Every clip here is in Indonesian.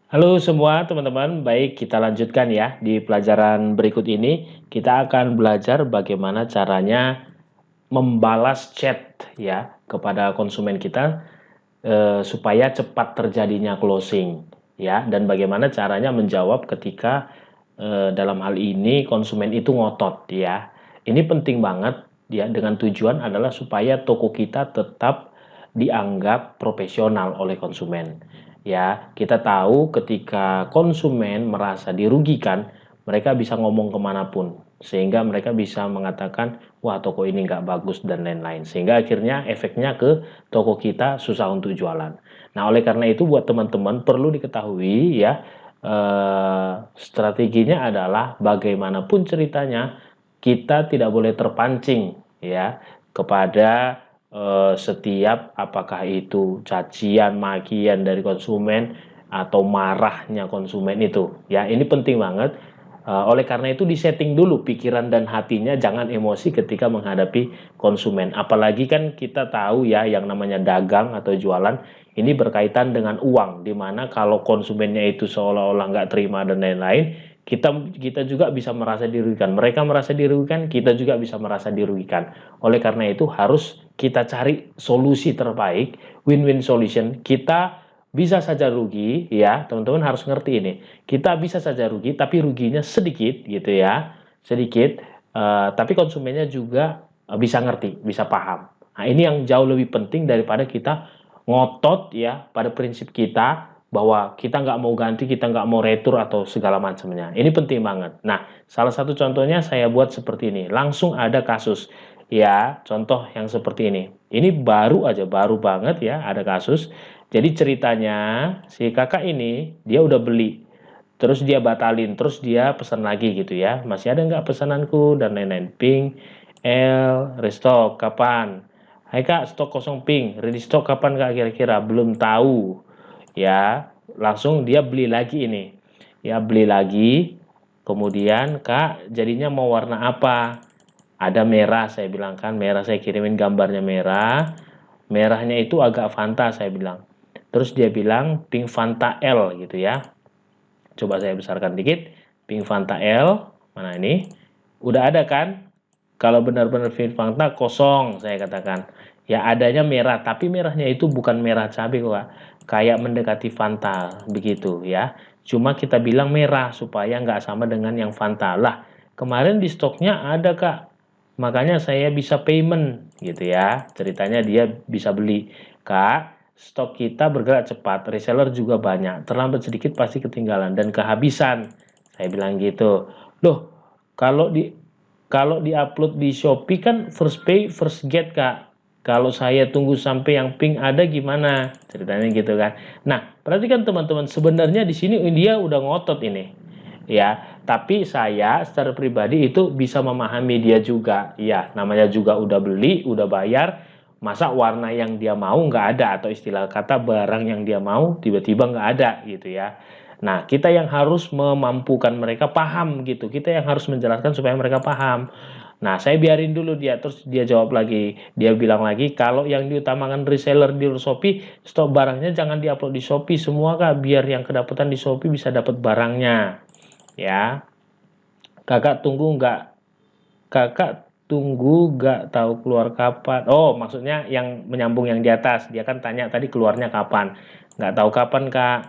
Halo semua teman-teman, baik kita lanjutkan ya. Di pelajaran berikut ini kita akan belajar bagaimana caranya membalas chat ya kepada konsumen kita supaya cepat terjadinya closing ya, dan bagaimana caranya menjawab ketika dalam hal ini konsumen itu ngotot ya. Ini penting banget ya, dengan tujuan adalah supaya toko kita tetap dianggap profesional oleh konsumen. Ya, kita tahu ketika konsumen merasa dirugikan, mereka bisa ngomong kemanapun, sehingga mereka bisa mengatakan, wah toko ini nggak bagus dan lain-lain. Sehingga akhirnya efeknya ke toko kita susah untuk jualan. Nah, oleh karena itu buat teman-teman perlu diketahui ya, strateginya adalah bagaimanapun ceritanya, kita tidak boleh terpancing ya kepada setiap apakah itu cacian, makian dari konsumen atau marahnya konsumen itu. Ya, ini penting banget. Oleh karena itu disetting dulu pikiran dan hatinya, jangan emosi ketika menghadapi konsumen. Apalagi kan kita tahu ya yang namanya dagang atau jualan ini berkaitan dengan uang, di mana kalau konsumennya itu seolah-olah nggak terima dan lain-lain, kita kita juga bisa merasa dirugikan. Mereka merasa dirugikan, kita juga bisa merasa dirugikan. Oleh karena itu harus kita cari solusi terbaik, win-win solution. Kita bisa saja rugi, ya teman-teman harus ngerti ini. Kita bisa saja rugi, tapi ruginya sedikit gitu ya, sedikit. Tapi konsumennya juga bisa ngerti, bisa paham. Nah ini yang jauh lebih penting daripada kita ngotot ya pada prinsip kita bahwa kita nggak mau ganti, kita nggak mau retur atau segala macamnya. Ini penting banget. Nah, salah satu contohnya saya buat seperti ini. Langsung ada kasus. Ya, contoh yang seperti ini. Ini baru aja, baru banget ya ada kasus. Jadi ceritanya si kakak ini dia udah beli, terus dia batalin, terus dia pesan lagi gitu ya. Masih ada nggak pesananku dan lain-lain. Ping, L, restock kapan? Hai kak, stok kosong ping. Ready stock kapan kak kira-kira? Belum tahu. Ya, langsung dia beli lagi ini. Ya, beli lagi. Kemudian kak, jadinya mau warna apa? Ada merah, saya bilang kan. Merah, saya kirimin gambarnya merah. Merahnya itu agak Fanta, saya bilang. Terus dia bilang pink Fanta L gitu ya. Coba saya besarkan dikit. Pink Fanta L. Mana ini? Udah ada kan? Kalau benar-benar pink Fanta kosong, saya katakan. Ya adanya merah, tapi merahnya itu bukan merah cabai kok, Kak. Kayak mendekati Fanta, begitu ya. Cuma kita bilang merah supaya nggak sama dengan yang Fanta. Lah, kemarin di stoknya ada, Kak. Makanya saya bisa payment, gitu ya. Ceritanya dia bisa beli. Kak, stok kita bergerak cepat, reseller juga banyak, terlambat sedikit pasti ketinggalan dan kehabisan. Saya bilang gitu. Loh, kalau di-upload di Shopee kan first pay first get, Kak. Kalau saya tunggu sampai yang pink ada gimana? Ceritanya gitu kan. Nah, perhatikan teman-teman, sebenarnya di sini India udah ngotot ini. Ya, tapi saya secara pribadi itu bisa memahami dia juga. Ya, namanya juga udah beli, udah bayar, masa warna yang dia mau nggak ada, atau istilah kata barang yang dia mau tiba-tiba nggak ada gitu ya. Nah, kita yang harus memampukan mereka paham gitu. Kita yang harus menjelaskan supaya mereka paham. Nah, saya biarin dulu dia, terus dia jawab lagi. Dia bilang lagi, kalau yang diutamakan reseller di Shopee, stok barangnya jangan diupload di Shopee semua kak, biar yang kedapatan di Shopee bisa dapat barangnya. Ya, kakak tunggu nggak Kakak tunggu nggak tahu keluar kapan. Oh, maksudnya yang menyambung yang di atas. Dia kan tanya tadi keluarnya kapan. Nggak tahu kapan, Kak.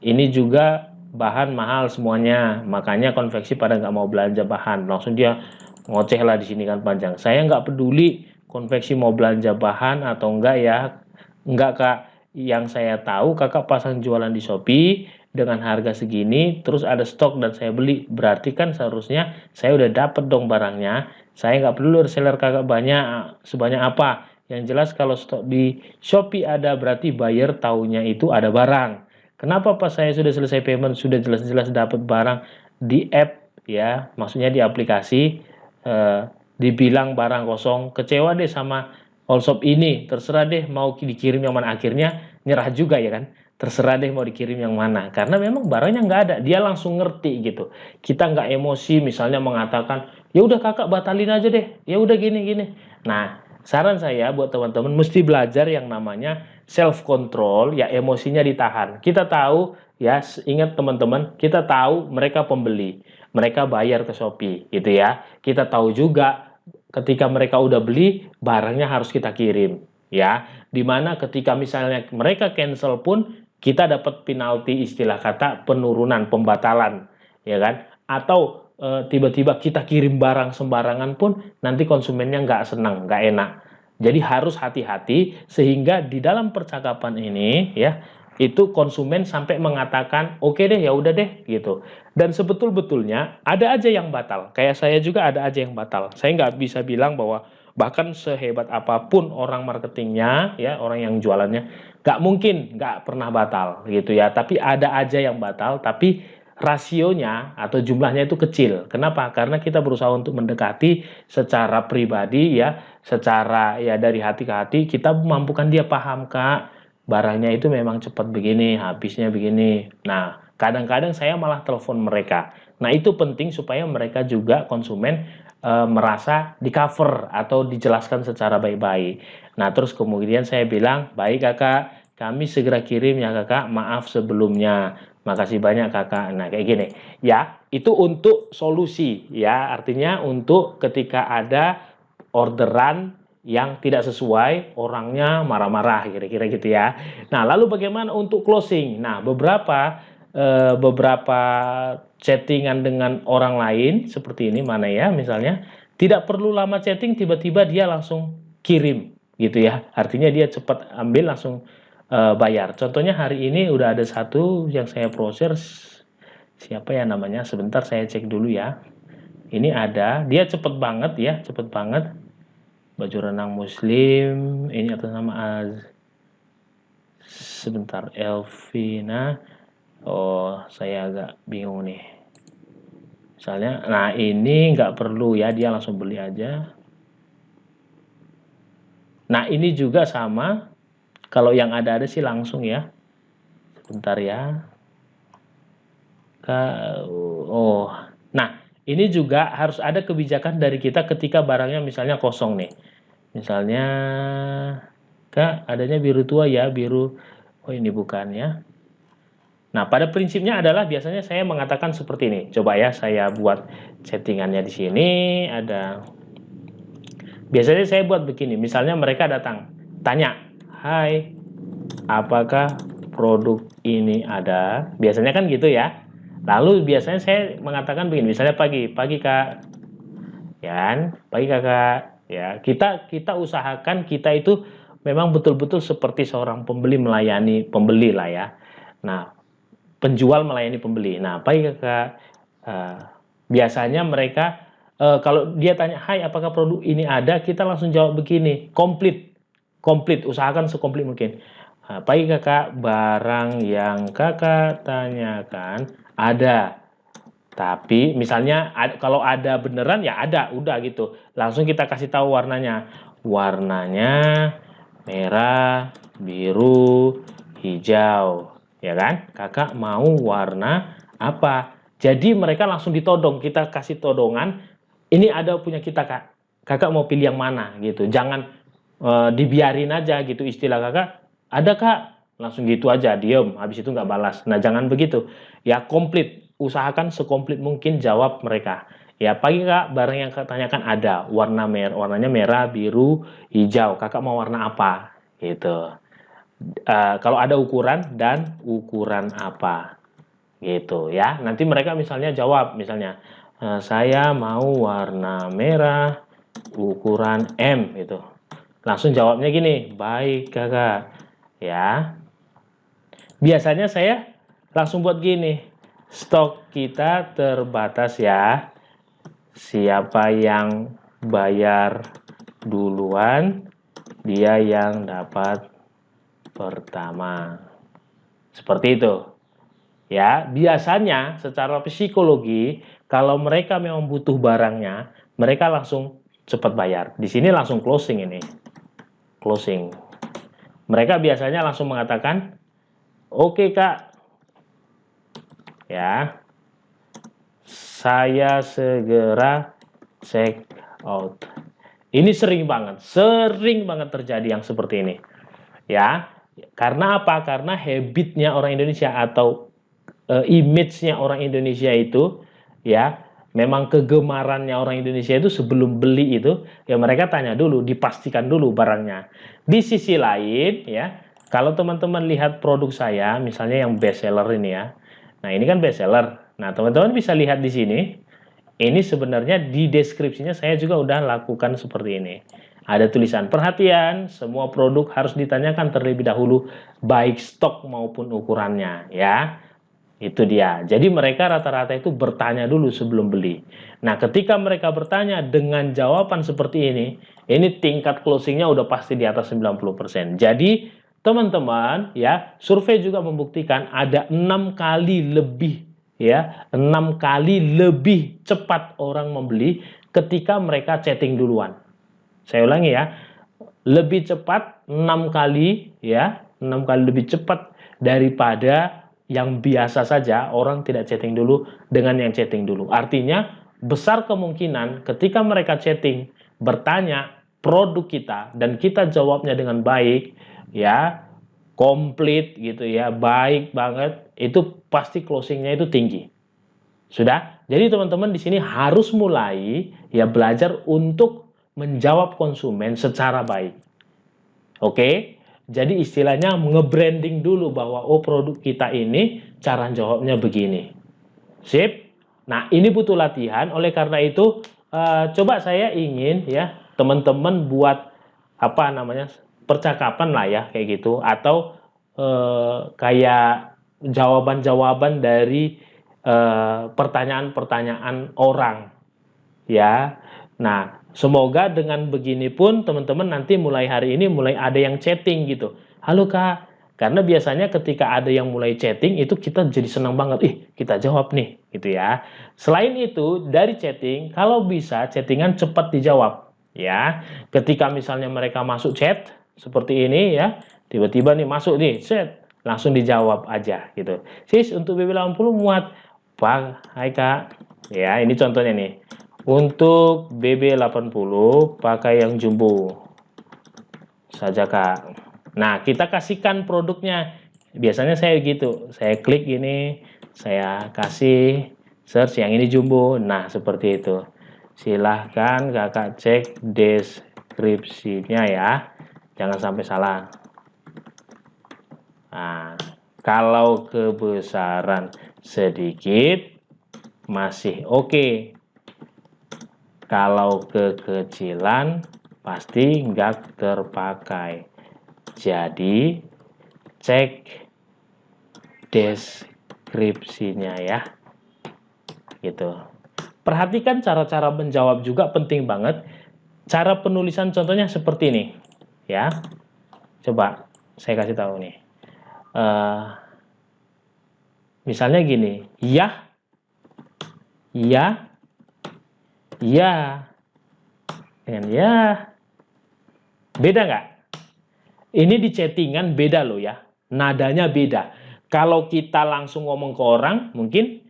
Ini juga bahan mahal semuanya. Makanya konveksi pada nggak mau belanja bahan. Langsung dia ngoceh lah di sini kan panjang. Saya nggak peduli konveksi mau belanja bahan atau enggak ya. Enggak, Kak. Yang saya tahu kakak pasang jualan di Shopee dengan harga segini, terus ada stok dan saya beli. Berarti kan seharusnya saya udah dapet dong barangnya. Saya nggak perlu reseller kakak banyak, sebanyak apa. Yang jelas kalau stok di Shopee ada, berarti buyer taunya itu ada barang. Kenapa pas saya sudah selesai payment, sudah jelas-jelas dapat barang di app ya, maksudnya di aplikasi, eh, dibilang barang kosong, kecewa deh sama all shop ini, terserah deh mau dikirim yang mana, akhirnya nyerah juga ya kan, terserah deh mau dikirim yang mana, karena memang barangnya nggak ada, dia langsung ngerti gitu. Kita nggak emosi misalnya mengatakan, ya udah kakak batalin aja deh, ya udah gini gini. Nah, saran saya buat teman-teman mesti belajar yang namanya self control, ya emosinya ditahan. Kita tahu ya, ingat teman-teman, kita tahu mereka pembeli, mereka bayar ke Shopee gitu ya. Kita tahu juga ketika mereka udah beli, barangnya harus kita kirim ya. Dimana ketika misalnya mereka cancel pun kita dapat penalti, istilah kata penurunan, pembatalan, ya kan? Atau tiba-tiba kita kirim barang sembarangan pun nanti konsumennya nggak senang, nggak enak. Jadi harus hati-hati sehingga di dalam percakapan ini ya itu konsumen sampai mengatakan oke deh, ya udah deh gitu. Dan sebetul-betulnya ada aja yang batal. Kayak saya juga ada aja yang batal. Saya nggak bisa bilang bahwa bahkan sehebat apapun orang marketingnya ya, orang yang jualannya nggak mungkin nggak pernah batal gitu ya. Tapi ada aja yang batal, tapi rasionya atau jumlahnya itu kecil. Kenapa? Karena kita berusaha untuk mendekati secara pribadi ya, secara ya dari hati ke hati, kita mampukan dia paham, Kak, barangnya itu memang cepat begini, habisnya begini. Nah, kadang-kadang saya malah telepon mereka. Nah, itu penting supaya mereka juga konsumen merasa di cover atau dijelaskan secara baik-baik. Nah, terus kemudian saya bilang, baik Kakak, kami segera kirim ya Kakak, maaf sebelumnya. Makasih banyak Kakak. Nah, kayak gini. Ya, itu untuk solusi ya. Artinya untuk ketika ada orderan yang tidak sesuai, orangnya marah-marah kira-kira gitu ya. Nah, lalu bagaimana untuk closing? Nah, beberapa chattingan dengan orang lain seperti ini mana ya, misalnya tidak perlu lama chatting, tiba-tiba dia langsung kirim gitu ya. Artinya dia cepat ambil langsung bayar. Contohnya hari ini udah ada satu yang saya proses, siapa ya namanya? Sebentar saya cek dulu ya. Ini ada, dia cepet banget ya, cepet banget. Baju renang muslim, ini atas nama sebentar, Elvina. Oh, saya agak bingung nih. Misalnya, nah ini nggak perlu ya, dia langsung beli aja. Nah ini juga sama, kalau yang ada sih langsung ya. Sebentar ya. Oh, nah ini juga harus ada kebijakan dari kita ketika barangnya misalnya kosong nih. Misalnya, Kak, adanya biru tua ya, biru. Oh ini bukan ya. Nah, pada prinsipnya adalah biasanya saya mengatakan seperti ini. Coba ya, saya buat settingannya di sini. Biasanya saya buat begini. Misalnya mereka datang, tanya, Hai, apakah produk ini ada? Biasanya kan gitu ya. Lalu biasanya saya mengatakan begini. Misalnya pagi Kak, ya, pagi Kakak. Ya, kita usahakan kita itu memang betul-betul seperti seorang pembeli melayani pembeli lah ya. Nah, penjual melayani pembeli. Nah, pagi Kakak. Uh, Biasanya mereka kalau dia tanya, "Hai, apakah produk ini ada?" Kita langsung jawab begini, komplit. Komplit, usahakan sekomplit mungkin. Pagi Kakak, barang yang Kakak tanyakan ada. Tapi misalnya kalau ada beneran ya ada, udah gitu. Langsung kita kasih tahu warnanya. Warnanya merah, biru, hijau. Ya kan? Kakak mau warna apa? Jadi mereka langsung ditodong. Kita kasih todongan. Ini ada punya kita, Kak. Kakak mau pilih yang mana gitu. Jangan dibiarin aja gitu, istilah Kakak. Ada, Kak. Langsung gitu aja, diem. Habis itu nggak balas. Nah, jangan begitu. Ya komplit, usahakan sekomplit mungkin jawab mereka. Ya, pagi Kak, barang yang Kak tanyakan ada, warnanya merah, biru, hijau. Kakak mau warna apa? Gitu. Kalau ada ukuran dan ukuran apa? Gitu ya. Nanti mereka misalnya jawab, misalnya saya mau warna merah, ukuran M gitu. Langsung jawabnya gini, baik Kakak. Ya. Biasanya saya langsung buat gini, stok kita terbatas ya. Siapa yang bayar duluan, dia yang dapat pertama. Seperti itu. Ya, biasanya secara psikologi kalau mereka memang butuh barangnya, mereka langsung cepat bayar. Di sini langsung closing ini. Closing. Mereka biasanya langsung mengatakan, "Oke, Kak. Ya. Saya segera check out." Ini sering banget terjadi yang seperti ini. Ya. Karena apa? Karena habitnya orang Indonesia atau image-nya orang Indonesia itu, ya, memang kegemarannya orang Indonesia itu sebelum beli itu, ya mereka tanya dulu, dipastikan dulu barangnya. Di sisi lain, ya, kalau teman-teman lihat produk saya, misalnya yang best seller ini ya, nah ini kan best seller. Nah, teman-teman bisa lihat di sini, ini sebenarnya di deskripsinya saya juga udah lakukan seperti ini. Ada tulisan perhatian, semua produk harus ditanyakan terlebih dahulu baik stok maupun ukurannya, ya. Itu dia. Jadi mereka rata-rata itu bertanya dulu sebelum beli. Nah, ketika mereka bertanya dengan jawaban seperti ini tingkat closingnya udah pasti di atas 90%. Jadi, teman-teman, ya, survei juga membuktikan ada 6 kali lebih, ya, 6 kali lebih cepat orang membeli ketika mereka chatting duluan. Saya ulangi ya, lebih cepat 6 kali, ya, 6 kali lebih cepat daripada yang biasa saja orang tidak chatting dulu dengan yang chatting dulu. Artinya besar kemungkinan ketika mereka chatting bertanya produk kita dan kita jawabnya dengan baik, ya, komplit gitu ya, baik banget, itu pasti closingnya itu tinggi. Sudah? Jadi teman-teman di sini harus mulai ya belajar untuk menjawab konsumen secara baik. Oke? Jadi istilahnya nge-branding dulu bahwa oh produk kita ini cara jawabnya begini. Sip? Nah, ini butuh latihan. Oleh karena itu coba saya ingin ya teman-teman buat apa namanya? Percakapan lah ya kayak gitu atau kayak jawaban-jawaban dari pertanyaan-pertanyaan orang ya. Nah, semoga dengan begini pun teman-teman nanti mulai hari ini mulai ada yang chatting gitu. Halo Kak, karena biasanya ketika ada yang mulai chatting itu kita jadi senang banget. Ih, kita jawab nih, gitu ya. Selain itu, dari chatting, kalau bisa chattingan cepat dijawab, ya. Ketika misalnya mereka masuk chat seperti ini ya, tiba-tiba nih masuk nih, chat, langsung dijawab aja gitu. Sis, untuk BB80 muat. Bang, hai Kak. Ya, ini contohnya nih. Untuk BB80 pakai yang jumbo saja Kak. Nah, kita kasihkan produknya. Biasanya saya gitu, saya klik gini, saya kasih search yang ini jumbo. Nah, seperti itu. Silahkan Kakak cek deskripsinya ya. Jangan sampai salah. Nah, kalau kebesaran sedikit masih oke. Kalau kekecilan pasti nggak terpakai. Jadi cek deskripsinya ya. Gitu. Perhatikan cara-cara menjawab juga penting banget. Cara penulisan contohnya seperti ini. Ya. Coba saya kasih tahu nih. Misalnya gini, ya, ya, ya, dengan ya, beda nggak? Ini di chattingan beda loh ya, nadanya beda. Kalau kita langsung ngomong ke orang, mungkin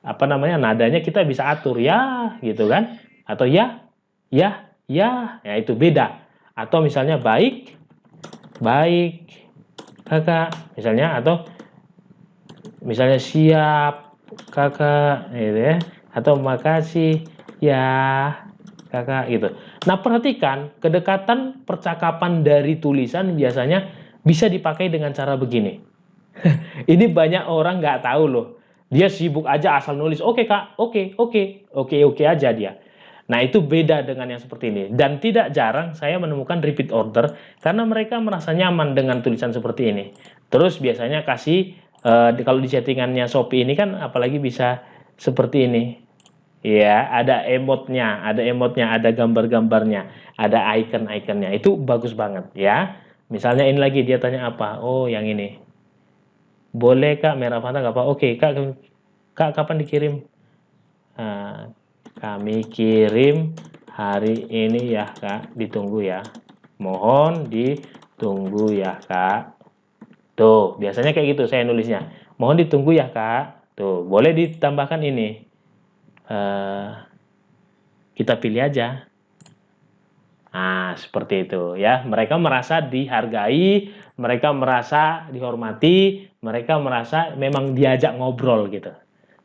apa namanya nadanya kita bisa atur ya, gitu kan? Atau ya, ya, ya, ya itu beda. Atau misalnya baik, baik, kakak, misalnya atau misalnya siap, kakak, gitu ya. Atau makasih, ya, kakak gitu. Nah, perhatikan kedekatan percakapan dari tulisan biasanya bisa dipakai dengan cara begini. Ini banyak orang nggak tahu loh. Dia sibuk aja asal nulis, oke Kak, oke, oke, oke, oke aja dia. Nah, itu beda dengan yang seperti ini. Dan tidak jarang saya menemukan repeat order karena mereka merasa nyaman dengan tulisan seperti ini. Terus biasanya kasih, kalau di chattingannya Shopee ini kan apalagi bisa seperti ini. Ya, ada emotnya, ada gambar-gambarnya, ada icon-iconnya. Itu bagus banget ya. Misalnya ini lagi dia tanya apa? Oh, yang ini. Boleh Kak merah Fanta nggak apa? Oke, Kak kapan dikirim? Nah, kami kirim hari ini ya Kak, ditunggu ya. Mohon ditunggu ya Kak. Tuh, biasanya kayak gitu saya nulisnya. Mohon ditunggu ya Kak. Tuh, boleh ditambahkan ini. Kita pilih aja. Nah, seperti itu ya. Mereka merasa dihargai, mereka merasa dihormati, mereka merasa memang diajak ngobrol gitu.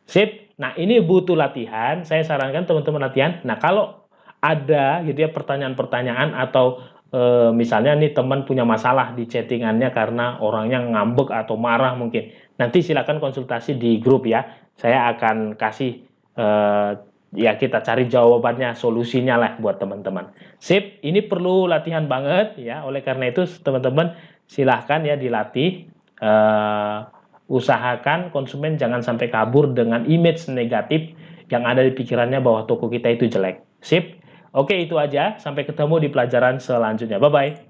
Sip. Nah, ini butuh latihan. Saya sarankan teman-teman latihan. Nah, kalau ada gitu ya pertanyaan-pertanyaan atau misalnya nih teman punya masalah di chattingannya karena orangnya ngambek atau marah mungkin. Nanti silakan konsultasi di grup ya. Saya akan kasih ya kita cari jawabannya, solusinya lah buat teman-teman. Sip, ini perlu latihan banget ya. Oleh karena itu teman-teman silahkan ya dilatih. Usahakan konsumen jangan sampai kabur dengan image negatif yang ada di pikirannya bahwa toko kita itu jelek. Sip. Oke, itu aja. Sampai ketemu di pelajaran selanjutnya. Bye-bye.